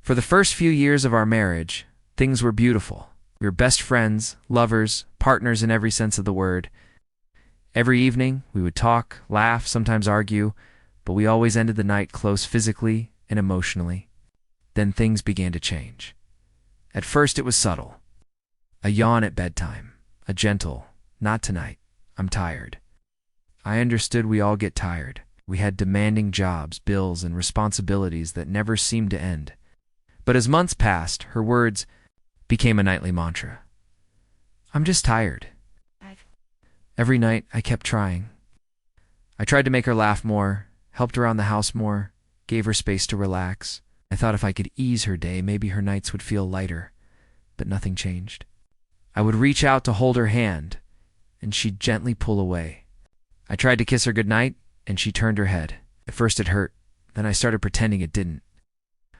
For the first few years of our marriage, things were beautiful. We were best friends, lovers, partners in every sense of the word. Every evening, we would talk, laugh, sometimes argue, but we always ended the night close physically and emotionally. Then things began to change. At first it was subtle. A yawn at bedtime, a gentle, "Not tonight, I'm tired." I understood we all get tired. We had demanding jobs, bills, and responsibilities that never seemed to end. But as months passed, her words became a nightly mantra. "I'm just tired." Every night, I kept trying. I tried to make her laugh more, helped around the house more, gave her space to relax. I thought if I could ease her day, maybe her nights would feel lighter. But nothing changed. I would reach out to hold her hand, and she'd gently pull away. I tried to kiss her goodnight, and she turned her head. At first it hurt, then I started pretending it didn't.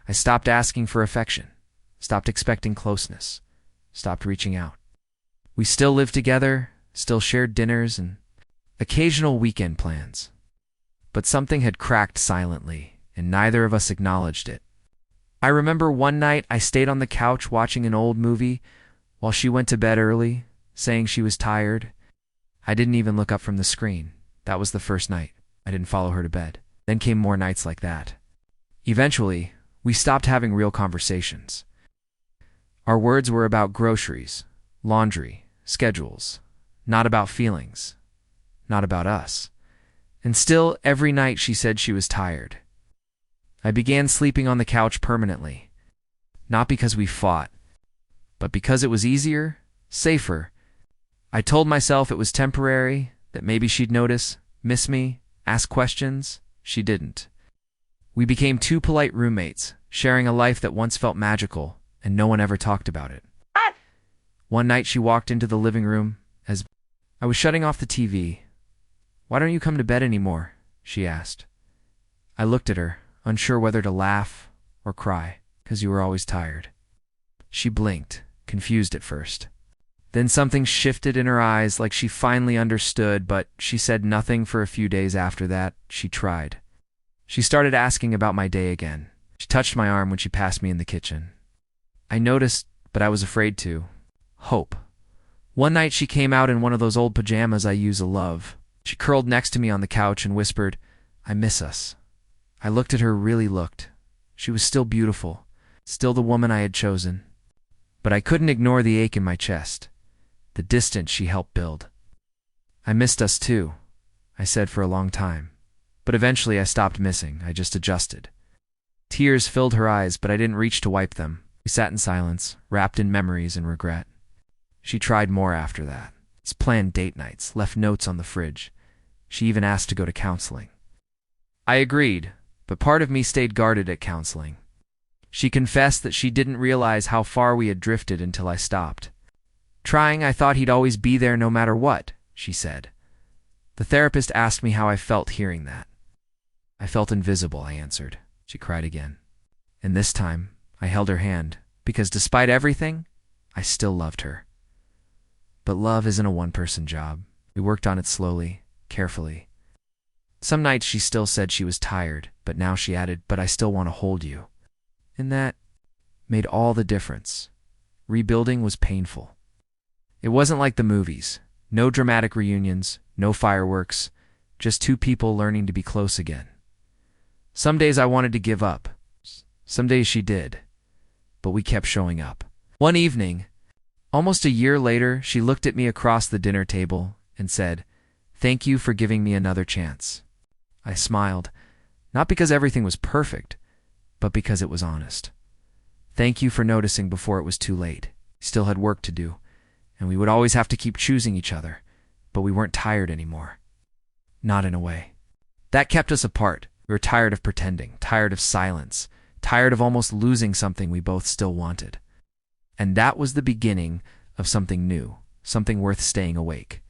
I stopped asking for affection, stopped expecting closeness, stopped reaching out. We still lived together, still shared dinners and occasional weekend plans. But something had cracked silently, and neither of us acknowledged it. I remember one night I stayed on the couch watching an old movie while she went to bed early, saying she was tired. I didn't even look up from the screen. That was the first night. I didn't follow her to bed. Then came more nights like that. Eventually, we stopped having real conversations. Our words were about groceries, laundry, schedules, not about feelings, not about us. And still, every night she said she was tired. I began sleeping on the couch permanently, not because we fought, but because it was easier, safer. I told myself it was temporary, that maybe she'd notice, miss me, ask questions. She didn't. We became two polite roommates, sharing a life that once felt magical, and no one ever talked about it. One night she walked into the living room as I was shutting off the TV. "Why don't you come to bed anymore?" she asked. I looked at her, unsure whether to laugh or cry, "'Cause you were always tired." She blinked, confused at first. Then something shifted in her eyes, like she finally understood, but she said nothing for a few days after that. She tried. She started asking about my day again. She touched my arm when she passed me in the kitchen. I noticed, but I was afraid to. Hope. One night she came out in one of those old pajamas I use a love. She curled next to me on the couch and whispered, "I miss us." I looked at her, really looked. She was still beautiful, still the woman I had chosen. But I couldn't ignore the ache in my chest, the distance she helped build. "I missed us too," I said for a long time. But eventually I stopped missing. I just adjusted. Tears filled her eyes, but I didn't reach to wipe them. We sat in silence, wrapped in memories and regret. She tried more after that. She planned date nights, left notes on the fridge. She even asked to go to counseling. I agreed, but part of me stayed guarded at counseling. She confessed that she didn't realize how far we had drifted until I stopped. "Trying, I thought he'd always be there no matter what," she said. The therapist asked me how I felt hearing that. "I felt invisible," I answered. She cried again. And this time, I held her hand, because despite everything, I still loved her. But love isn't a one-person job. We worked on it slowly, carefully. Some nights she still said she was tired, but now she added, "But I still want to hold you." And that made all the difference. Rebuilding was painful. It wasn't like the movies. No dramatic reunions, no fireworks, just two people learning to be close again. Some days I wanted to give up. Some days she did. But we kept showing up. One evening, almost a year later, she looked at me across the dinner table and said, "Thank you for giving me another chance." I smiled, not because everything was perfect, but because it was honest. Thank you for noticing before it was too late. We still had work to do, and we would always have to keep choosing each other, but we weren't tired anymore. Not in a way. That kept us apart. We were tired of pretending, tired of silence, tired of almost losing something we both still wanted. And that was the beginning of something new, something worth staying awake.